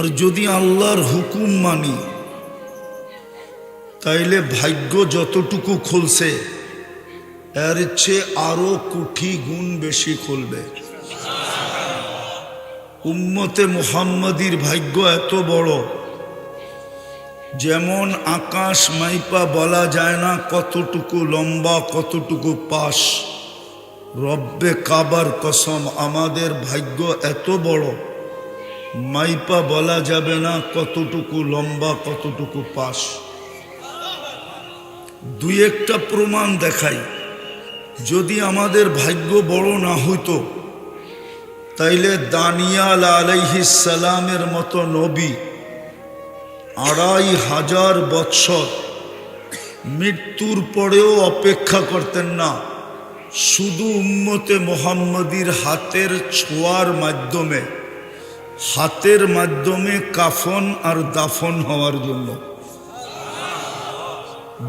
আর যদি আল্লাহর হুকুম মানি তাইলে ভাগ্য যতটুকু খুলছে এর চেয়ে আরো কোটি গুণ বেশি খুলবে। উম্মতে মুহাম্মাদির ভাগ্য এত বড়, যেমন আকাশ মাইপা বলা যায় না কতটুকু লম্বা কতটুকু পাশ। রব্বে কাবার কসম, আমাদের ভাগ্য এত বড় মাইপা বলা যাবে না কতটুকু লম্বা কতটুকু পাশ। দুই একটা প্রমাণ দেখাই। যদি আমাদের ভাগ্য বড় না হইতো তাইলে দানিয়াল আলাইহিস সালামের মতো নবী ২৫০০ বৎসর মৃত্যুর পরেও অপেক্ষা করতেন না, শুধু উম্মতে মুহাম্মাদির হাতের ছোঁয়ার মাধ্যমে, হাতের মাধ্যমে কাফন আর দাফন হওয়ার জন্য।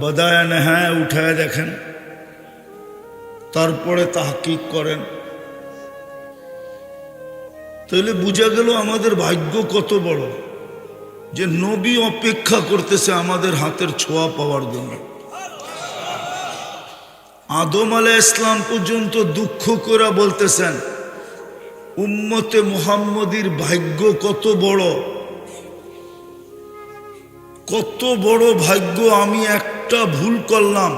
বদায়ন হ্যাঁ উঠায় দেখেন, তারপরে তাহকিক করেন, তাহলে বুঝা গেল আমাদের ভাগ্য কত বড় যে নবী অপেক্ষা করতেছে আমাদের হাতের ছোঁয়া পাওয়ার জন্য। আদম আলাইহিস সালাম পর্যন্ত দুঃখ করে বলতেছেন উম্মতে মুহাম্মাদির ভাগ্য কত বড়, কত বড় ভাগ্য। আমি একটা ভুল করলাম,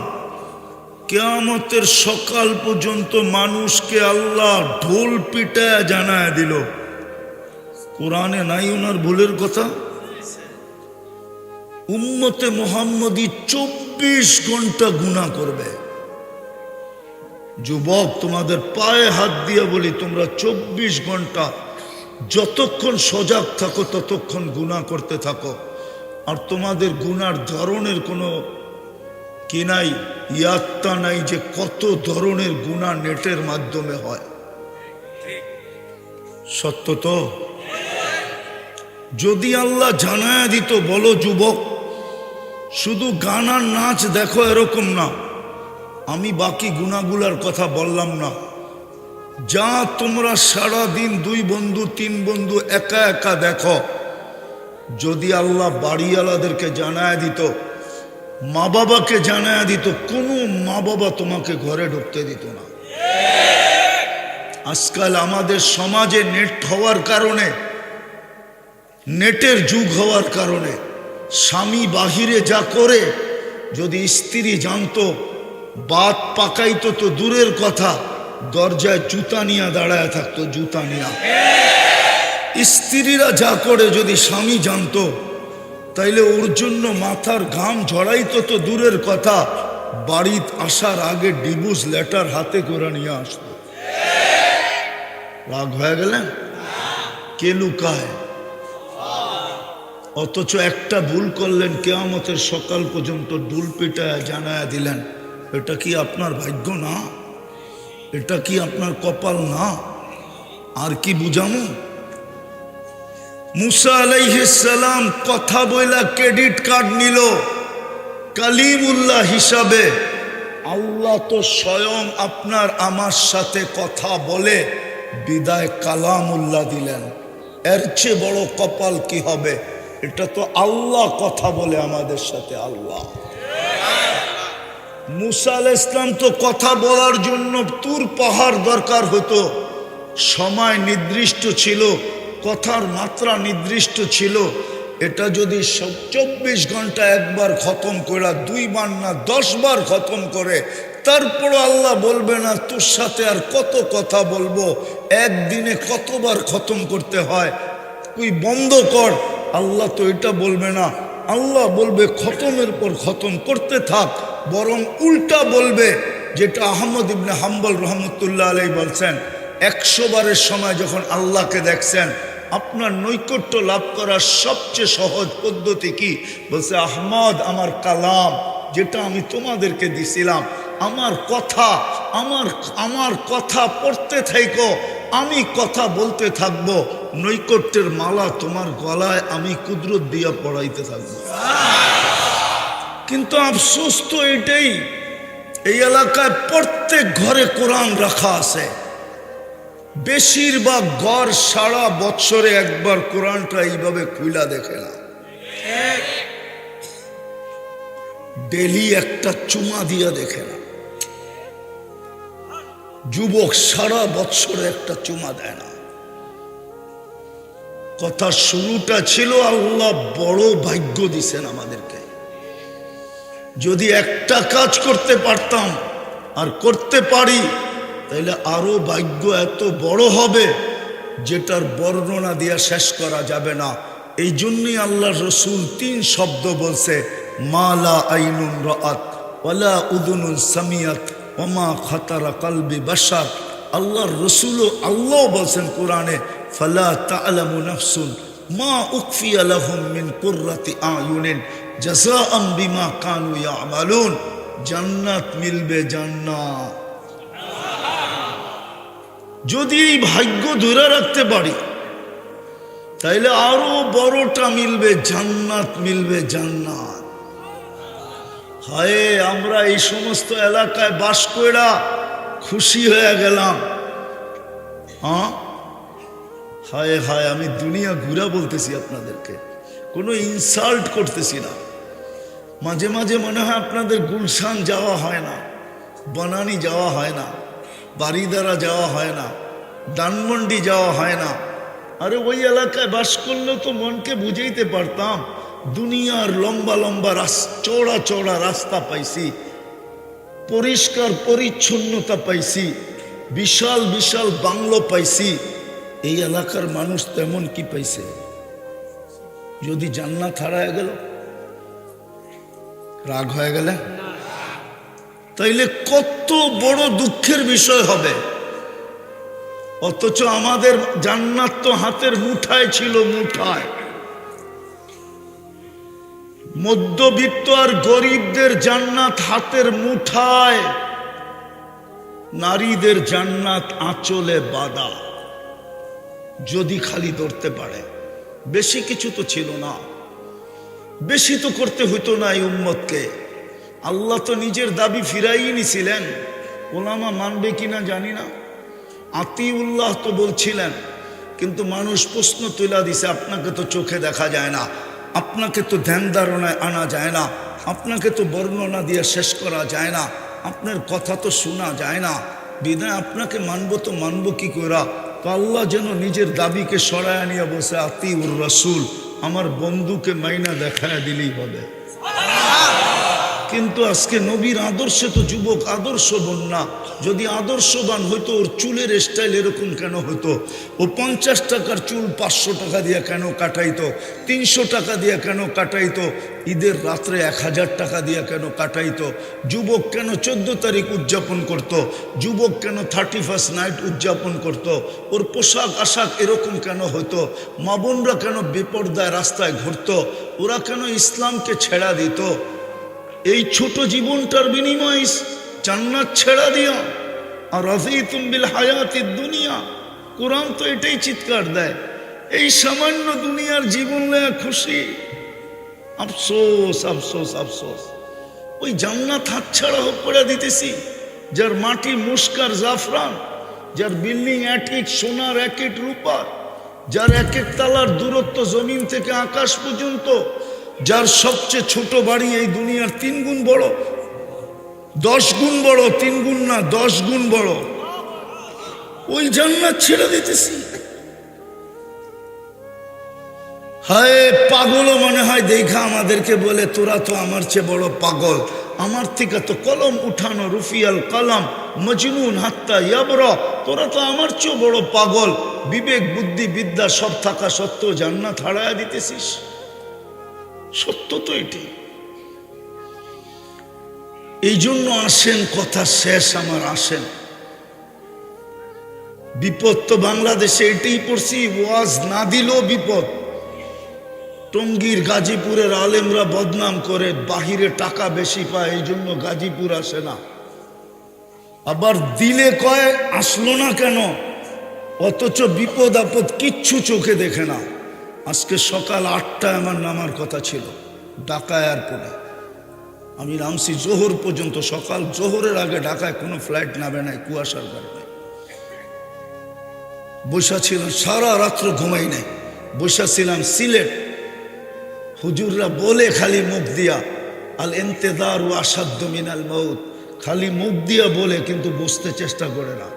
কিয়ামতের সকাল পর্যন্ত মানুষকে আল্লাহ ঢোল পিটায় জানায় দিল। কোরআনে নাই ওনার ভুলের কথা। উম্মতে মুহাম্মাদি ২৪ ঘন্টা গুনাহ করবে। যুবক, তোমাদের পায়ে হাত দিয়ে বলি, তোমরা ২৪ ঘন্টা যতক্ষণ সজাগ থাকো ততক্ষণ গুনাহ করতে থাকো। আর তোমাদের গুনার ধরনের কোনো কি নাই, ইয়াত্তা নাই যে কত ধরনের গুনাহ নেটের মাধ্যমে হয়। সত্য তো? যদি আল্লাহ জানায় দিত, বলো যুবক শুধু গান আর নাচ দেখো এরকম না, আমি বাকি গুনাহগুলার কথা বললাম না, যা তোমরা সারা দিন ২ বন্ধু ৩ বন্ধু একা একা দেখো, যদি আল্লাহ বাড়িওয়ালাদেরকে জানায় দিত, মা বাবাকে জানায় দিত, কোনো মা বাবা তোমাকে ঘরে ঢুকতে দিত না। আজকাল আমাদের সমাজে নেট হওয়ার কারণে, নেটের যুগ হওয়ার কারণে স্বামী বাহিরে যা করে যদি স্ত্রী জানতো, বাত পাকাইতো তো দূরের কথা, দরজায় জুতা নিয়ে দাঁড়ায় থাকতো, জুতা নিয়ে। স্ত্রীরা যা করে যদি স্বামী জানতো তাইলে ওর জন্য মাথার ঘাম ঝরাইতো তো দূরের কথা, বাড়িতে আসার আগে ডিভোর্স লেটার হাতে করে নিয়ে আসতো। রাগ হয়ে গেলেন? কে লুকায়? অথচ একটা ভুল করলেন, কিয়ামতের সকাল পর্যন্ত ঢোল পিটায় জানায়া দিলেন। এটা কি আপনার ভাগ্য না? এটা কি আপনার কপাল না? আর কি বুঝামো? মুসা আলাইহিস সালাম কথা বইলা ক্রেডিট কার্ড নিল কালিমুল্লাহ হিসাবে। আল্লাহ তো স্বয়ং আপনার আমার সাথে কথা বলে বিদায় কালামুল্লাহ দিলেন। এর চেয়ে বড় কপাল কি হবে? এটা তো আল্লাহ কথা বলে আমাদের সাথে। আল্লাহ, মুসা আলাইহিস সালাম তো কথা বলার জন্য তুর পাহাড় দরকার হতো, সময় নির্দিষ্ট ছিল, কথার মাত্রা নির্দিষ্ট ছিল। এটা যদি ২৪ ঘন্টা একবার খতম করে, 2 বার না 10 বার খতম করে, তারপরও আল্লাহ বলবে না তোর সাথে আর কত কথা বলবো, একদিনে কতবার খতম করতে হয়, তুই বন্ধ কর। আল্লাহ তো এটা বলবে না, আল্লাহ বলবে খতমের পর খতম করতে থাক। বরং উল্টা বলবে, যেটা আহমদ ইবনে হাম্বল রহমতুল্লাহ আলাইহি বলছেন, 100 বারের সময় যখন আল্লাহকে দেখছেন, আপনার নৈকট্য লাভ করার সবচেয়ে সহজ পদ্ধতি কি? বলছে, আহমদ, আমার কালাম যেটা আমি তোমাদেরকে দিছিলাম, আমার কথা পড়তে থাকো, আমি কথা বলতে থাকবো, নৈকট্যের মালা তোমার গলায় আমি কুদরত দিয়া পড়াইতে থাকবো। কিন্তু আফসোস তো এটাই, এই এলাকায় প্রত্যেক ঘরে কোরআন রাখা আছে, বেশিরভাগ ঘর সারা বছরে একবার কোরআনটা এইভাবে খুলা দেখে না, ডেলি একটা চুমা দিয়া দেখে না। যুবক সারা বছরে একটা চুমা দেয় না। কথা শুরুটা ছিল আল্লাহ বড় ভাগ্য দিছেন আমাদেরকে। যদি একটা কাজ করতে পারতাম আর করতে পারি তাহলে আরো ভাগ্য এত বড় হবে যেটার বর্ণনা দিয়া শেষ করা যাবে না। এই জন্যই আল্লাহ রসুল 3 শব্দ বলছে, মালা আইনুন রাআত ওয়ালা উযুনুন সামিয়াত ওমা খাতারা কলবি বাশার। আল্লাহর রসুলও আল্লাহ বলছেন কোরআনে, ফালা তা'লামু নাফসুন মা উখফিয়া লাহুম মিন কুররাতি আয়ুনিন জাযাআম বিমা কানু ইয়ামালুন। জান্নাত মিলবে, জান্নাত। যদি এই ভাগ্য ধরে রাখতে পারি তাইলে আরো বড়টা মিলবে, জান্নাত মিলবে, জান্নাত। হায় আমরা এই সমস্ত এলাকায় বাস কইরা খুশি হয়ে গেলাম। হ্যাঁ, হায় হায়, আমি দুনিয়া ঘুরা বলতেছি আপনাদেরকে, কোনো ইনসাল্ট করতেছি না। মাঝে মাঝে মনে হয় আপনাদের গুলশান যাওয়া হয় না, বনানী যাওয়া হয় না, বারিদারা যাওয়া হয় না, ধানমন্ডি যাওয়া হয় না। আরে ওই এলাকায় বাস করলেও তো মনকে বুঝাইতে পারতাম। দুনিয়ার লম্বা লম্বা চওড়া চওড়া রাস্তা পাইছি, পরিষ্কার পরিচ্ছন্নতা পাইছি, বিশাল বিশাল বাংলো পাইছি। এই এলাকার মানুষ তেমন কি পাইছে? যদি জান্নাত হারায় গেল, রাগ হয়ে গেলে তাইলে কত বড় দুঃখের বিষয় হবে। অথচ আমাদের জান্নাত তো হাতের মুঠায় ছিল, মুঠায়। মধ্যবিত্ত আর গরিবদের জান্নাত হাতের মুঠায়, নারীদের জান্নাত আঁচলে বাঁধা, যদি খালি ধরতে পারে। বেশি কিছু তো ছিল না, বেশি তো করতে হইতো না এই উম্মতকে। আল্লাহ তো নিজের দাবি ফিরাই নিছিলেন। ওলামা মানবে কিনা জানি না, আতিউল্লাহ তো বলছিলেন, কিন্তু মানুষ প্রশ্ন তুলা দিছে, আপনাকে তো চোখে দেখা যায় না, আপনাকে তো ধ্যান ধারণায় আনা যায় না, আপনাকে তো বর্ণনা দিয়ে শেষ করা যায় না, আপনার কথা তো শোনা যায় না, বিদায় আপনাকে মানবো তো মানবো কি করা। তো আল্লাহ যেন নিজের দাবিকে সরায় নিয়ে বসে, আতিউর রাসূল, আমার বন্ধুকে মাইনা দেখায় দিলেই হবে। কিন্তু আজকে নবীর আদর্শে তো যুবক আদর্শবান না। যদি আদর্শবান হইতো ওর চুলের স্টাইল এরকম কেন হতো? ও 50 টাকার চুল 500 টাকা দিয়ে কেন কাটাইতো? 300 টাকা দিয়ে কেন কাটাইতো? ঈদের রাত্রে 1000 টাকা দিয়ে কেন কাটাইতো? যুবক কেন 14 তারিখ উদযাপন করত? যুবক কেন 31st নাইট উদযাপন করত? ওর পোশাক আশাক এরকম কেন হতো? মা বোনরা কেন বেপরদায় রাস্তায় ঘুরতো? ওরা কেন ইসলামকে ছেড়া দিত? এই ছোট জীবনটার বিনিময়ে জান্নাত ছেড়া দিয়া। আর রাযীতুম বিল হায়াতিদ দুনিয়া, কোরআন তো এটাই চিৎকার দেয়, এই সামান্য দুনিয়ার জীবন লয়ে খুশি। আফসোস আফসোস আফসোস, ওই জান্নাত হাতছাড়া করে দিতেছি। যার মাটি মুস্কার জাফরান, যার বিল্ডিং অ্যাটিক সোনার, এক এক রূপার, যার এক এক তালার দূরত্ব জমিন থেকে আকাশ পর্যন্ত, যার সবচেয়ে ছোট বাড়ি এই দুনিয়ার 3 গুণ বড়, 10 গুণ বড়, 3 গুণ না 10 গুণ বড়, ওই জান্নাত ছেড়ে দিতেছি। হায়, পাগলও মনে হয় দেখা আমাদেরকে বলে, তোরা তো আমার চেয়ে বড় পাগল, আমার থেকে তো কলম উঠানো, রুফিয়াল কালাম মজনুন হাত্তা ইয়াবরা, তোরা তো আমার চেয়ে বড় পাগল। বিবেক বুদ্ধি বিদ্যা সব থাকা সত্ত্বেও জান্নাত হারায়া দিতেছিস। সত্য তো এটি। এই জন্য আসেন, কথা শেষ আমার, আসেন। বিপদ তো বাংলাদেশে এটাই পড়ছি, ওয়াজ না দিলেও বিপদ। টঙ্গীর গাজীপুরের আলেমরা বদনাম করে, বাহিরে টাকা বেশি পায়, এই জন্য গাজীপুর আসে না। আবার দিলে কয় আসলো না কেন, অথচ বিপদ আপদ কিচ্ছু চোখে দেখে না। আজকে সকাল 8টায় আমার নামার কথা ছিল ঢাকা এয়ারপোর্টে, আমি নামছি জোহর পর্যন্ত। সকাল জোহরের আগে ঢাকায় কোনো ফ্লাইট নামে নাই কুয়াশার কারণে। বসা ছিলাম, সারা রাত্র ঘুমাই নাই, বসা ছিলাম সিলেট। হুজুররা বলে খালি মুখ দিয়া, আল ইন্তেজারু আসাদ্দু মিনাল মউত, খালি মুখ দিয়া বলে কিন্তু বুঝতে চেষ্টা করে না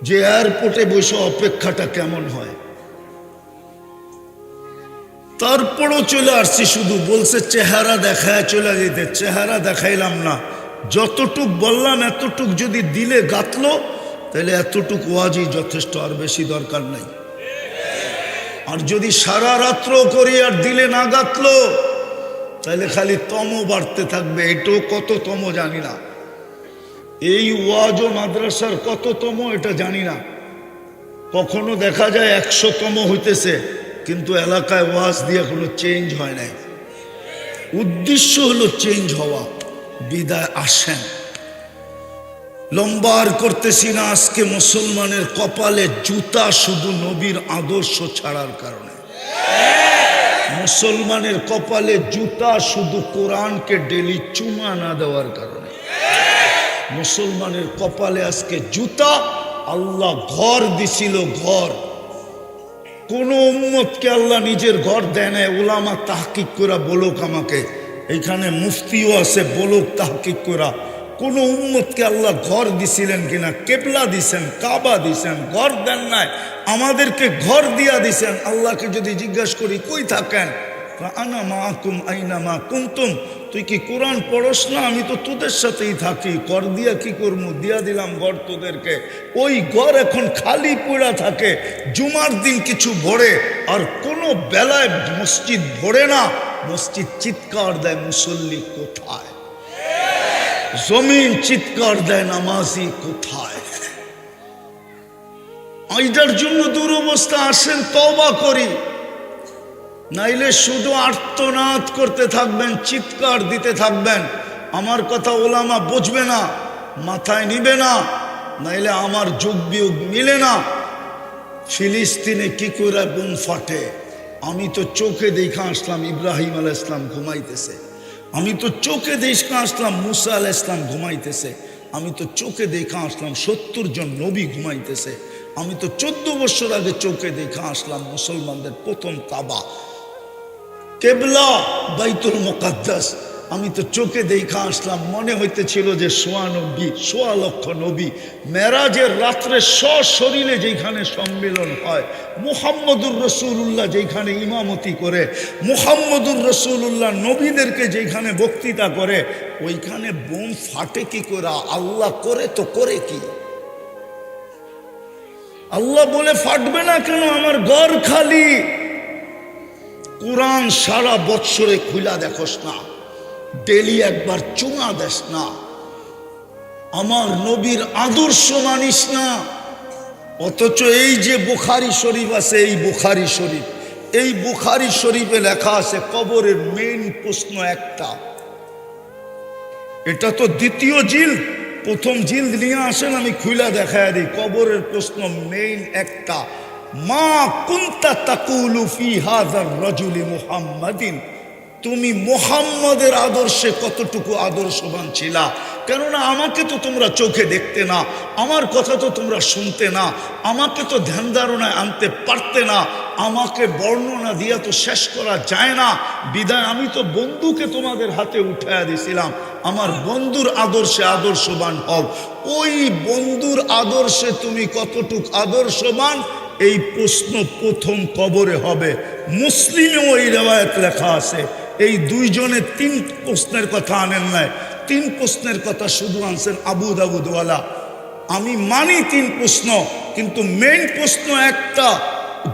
যে এয়ারপোর্টে বসে অপেক্ষাটা কেমন হয়। তারপরও চলে আসছি, শুধু বলছে চেহারা দেখায় চলে যেতে, চেহারা দেখাইলাম না, যতটুক বললাম এতটুক যদি দিলে গাতলো তাহলে এতটুক ওয়াজই যথেষ্ট, আর বেশি দরকার নাই। আর যদি সারা রাত্র করি আর দিলে না গাতলো তাহলে খালি তম বাড়তে থাকবে। এটাও কত তম জানি না, এই ওয়াজ ও মাদ্রাসার কত তম এটা জানি না। কখনো দেখা যায় 100তম হইতেছে কিন্তু এলাকায় ওয়াজ দিয়ে কোনো চেঞ্জ হয় নাই। উদ্দেশ্য হলো চেঞ্জ হওয়া। বিদায় আসেন, লম্বা আর করতেছি না। আজকে মুসলমানের কপালে জুতা শুধু নবীর আদর্শ ছাড়ার কারণে। মুসলমানের কপালে জুতা শুধু কোরআনকে ডেলি চুমা না দেওয়ার কারণে। মুসলমানের কপালে আজকে জুতা, আল্লাহ ঘর দিছিল, ঘর। কোন উম্মতকে আল্লাহ নিজের ঘর দেয় না। উলামা তাহকিক করা বলুক আমাকে, এইখানে মুফতিও আছে, বলুক তাহকিক করা কোন উম্মতকে আল্লাহ ঘর দিছিলেন কিনা। কেবলা দিছেন, কাবা দিছেন, ঘর দেন নাই। আমাদেরকে ঘর দিয়া দিছেন। আল্লাহকে যদি জিজ্ঞাসা করি কই থাকেন, আনা মাকুম আইনা মা কুনতুম, তুই কি কোরআন পড়স না? আমি তো তোদের সাথেই থাকি, ঘর দিয়া কি করবো, দিয়া দিলাম ঘর তোদেরকে। ওই ঘর এখন খালি পড়া থাকে। জুমার দিন কিছু ভরে, আর কোনো বেলায় মসজিদ ভরে না। মসজিদ চিৎকার দেয়, মুসল্লি কোথায়? জমিন চিৎকার দেয়, নামাজি কোথায়? এইটার জন্য দুরবস্থা। আসেন তওবা করি, নাইলে শুধু আর্তনাদ করতে থাকবেন, চিৎকার দিতে থাকবেন। আমার কথা ওলামা বুঝবে না, মাথায় নিবে না, নাইলে আমার যুগ বিয়োগ মিলে না। ফিলিস্তিনে কি করে বোম ফাটে, আমি তো চোখে দেখা আসলাম ইব্রাহিম আলাইহিস সালাম ঘুমাইতেছে। আমি তো চোখে দেখা আসলাম মুসা আলাইহিস সালাম ঘুমাইতেছে। আমি তো চোখে দেখা আসলাম 70 জন নবী ঘুমাইতেছে। আমি তো 14 বছর আগে চোখে দেখা আসলাম মুসলমানদের প্রথম কাবা, কেবলা বাইতুল মুকাদ্দাস। আমি তো চোখে দেখা আসলাম, মনে হইতেছিল যে 1.9 লক্ষ নবী। মেরাজের রাত্রে সশরীরে যেখানে সম্মেলন হয়, মুহাম্মদুর রসুল্লাহ যেখানে ইমামতি করে, মুহাম্মদুর রসুল্লাহ নবীদেরকে যেখানে বক্তৃতা করে, ওইখানে বোম ফাটে কি করে? আল্লাহ করে তো করে কি? আল্লাহ বলে ফাটবে না কেন? আমার ঘর খালি। কোরআন সারা বৎসরে খুলা দেখোস না, ডেলি একবার চুমা দেস না, আমার নবীর আদর্শ মানিস না। অথচ এই যে বুখারী শরীফ আছে, এই বুখারী শরীফ, এই বুখারী শরীফে লেখা আছে কবরের মেইন প্রশ্ন একটা। এটা তো দ্বিতীয় জিলদ, প্রথম জিলদ নিয়ে আসেন, আমি খুলা দেখায় দিই। কবরের প্রশ্ন মেইন একটা, মা কুনতা তাকুলু ফি হাযার রাজুলি মুহাম্মাদিন, তুমি মুহাম্মদের আদর্শে কতটুকু আদর্শবান ছিলা? কেননা আমাকে তো তোমরা চোখে দেখতে না, আমার কথা তো তোমরা শুনতে না, আমাকে তো ধ্যান ধারণায় আনতে পারতে না, আমাকে বর্ণনা দিয়া তো শেষ করা যায় না। বিদায় আমি তো বন্ধুকে তোমাদের হাতে উঠাইয়া দিছিলাম, আমার বন্ধুর আদর্শে আদর্শবান হও। ওই বন্ধুর আদর্শে তুমি কতটুক আদর্শবান, এই প্রশ্ন প্রথম কবরে হবে। মুসলিমেও এই রেওয়ায়াত লেখা আছে। এই দুইজনে 3 প্রশ্নের কথা আনেন নাই, 3 প্রশ্নের কথা শুধু আনছেন আবু দাউদওয়ালা। আমি মানি 3 প্রশ্ন, কিন্তু মেইন প্রশ্ন একটা,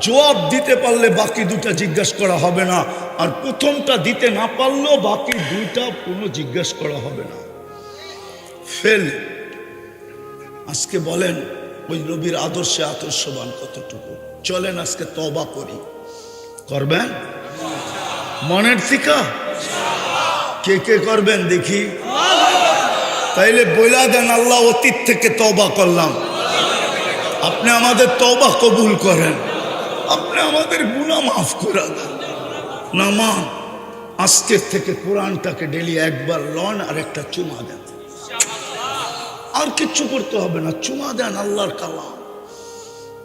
জবাব দিতে পারলে বাকি 2টা জিজ্ঞাসা করা হবে না, আর প্রথমটা দিতে না পারলেও বাকি 2টা কোনো জিজ্ঞাসা করা হবে না। ফেল। আজকে বলেন ওই নবীর আদর্শে আদর্শবান কতটুকু? চলেন আজকে তওবা করি। করবেন মনের থেকে? কে কে করবেন দেখি? তাইলে বইলা দেন, আল্লাহ অতীত থেকে তওবা করলাম, আপনি আমাদের তওবা কবুল করেন, আপনি আমাদের গুনাহ মাফ করে দেন। না মা, আজকের থেকে কোরআনটাকে ডেলি একবার লন আর একটা চুমা দেন, আর কিচ্ছু করতে হবে না। চুমা দেন, আল্লাহর কালাম।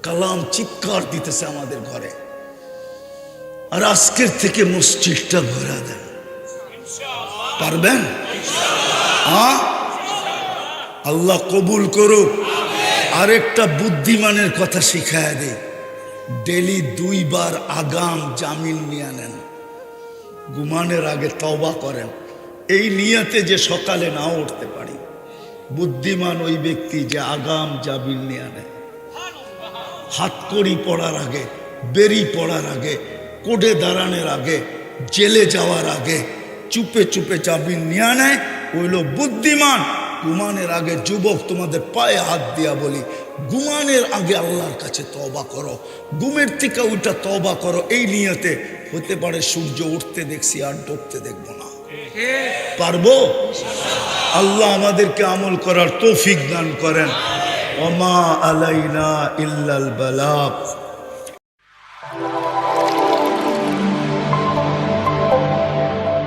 কালাম চিৎকার দিতেছে আমাদের ঘরে। আর আজকের থেকে মসজিদটা ঘোরা দেন, পারবেন? আল্লাহ কবুল করুক। আরেকটা বুদ্ধিমানের কথা শিখায় দে, ডেলি 2 বার আগাম জামিন নিয়ে নেন, ঘুমানোর আগে তওবা করেন, এই নিয়তে যে সকালে নাও উঠতে পারি। বুদ্ধিমান ওই ব্যক্তি যে আগাম জামিন নিয়ে নেয়, হাতকড়ি পড়ার আগে, বেরি পড়ার আগে, কোর্টে দাঁড়ানোর আগে, জেলে যাওয়ার আগে চুপে চুপে জামিন নিয়ে নেয়, ওইলো বুদ্ধিমান। ঘুমানোর আগে যুবক তোমাদের পায়ে হাত দিয়া বলি, ঘুমানোর আগে আল্লাহর কাছে তওবা করো, ঘুমের থেকে ওইটা তওবা করো, এই নিয়তে। হতে পারে সূর্য উঠতে দেখছি আর ডুবতে দেখবো না, পারবো? আল্লাহ আমাদেরকে আমল করার তৌফিক দান করেন। ওমা আলাইনা ইল্লাল বালাগ।